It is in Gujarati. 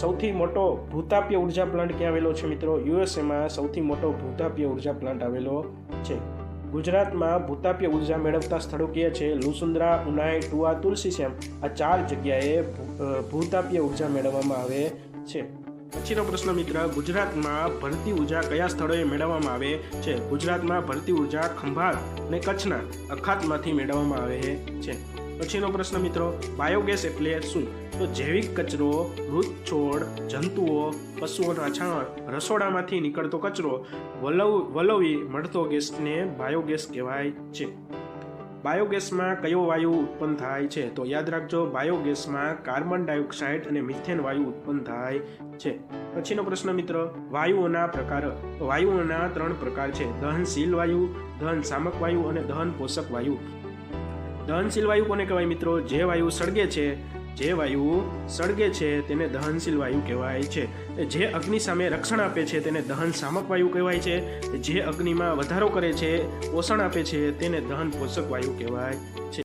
સૌથી મોટો ભૂતાપીય ઉર્જા પ્લાન્ટ ક્યાં આવેલો છે મિત્રો? યુએસએમાં સૌથી મોટો ભૂતાપીય ઉર્જા પ્લાન્ટ આવેલો છે. ગુજરાતમાં ભૂતાપીય ઉર્જા મેળવતા સ્થળો કયા છે? લુસુંદ્રા, ઉનાઈ, ટુઆ, તુલસીશ્યામ. આ 4 જગ્યાએ ભૂતાપીય ઉર્જા મેળવવામાં આવે છે. પછીનો પ્રશ્ન મિત્ર, ગુજરાતમાં ભરતી ઉર્જા કયા સ્થળોએ મેળવવામાં આવે છે? ગુજરાતમાં ભરતી ઉર્જા ખંભાત અને કચ્છના અખાતમાંથી મેળવવામાં આવે છે. પછીનો પ્રશ્ન મિત્રો, બાયોગેસ એટલે શું? તો જૈવિક કચરો, મૃત છોડ, જંતુઓ, પશુઓના છાણ, રસોડામાંથી નીકળતો કચરો વલોવી મળતો ગેસને બાયોગેસ કહેવાય છે. બાયોગેસમાં કયો વાયુ ઉત્પન્ન થાય છે? તો યાદ રાખજો, બાયોગેસમાં કાર્બન ડાયોક્સાઇડ અને મિથેન વાયુ ઉત્પન્ન થાય છે. પછીનો પ્રશ્ન મિત્રો, વાયુઓના પ્રકાર. વાયુઓના 3 પ્રકાર છે: દહનશીલ વાયુ, દહન સામક વાયુ અને દહન પોષક વાયુ. દહનશીલ વાયુ કોને કહેવાય મિત્રો? જે વાયુ સળગે છે તેને દહનશીલ વાયુ કહેવાય છે. જે અગ્નિ સામે રક્ષણ આપે છે તેને દહન સામક વાયુ કહેવાય છે. જે અગ્નિમાં વધારો કરે છે, પોષણ આપે છે તેને દહન પોષક વાયુ કહેવાય છે.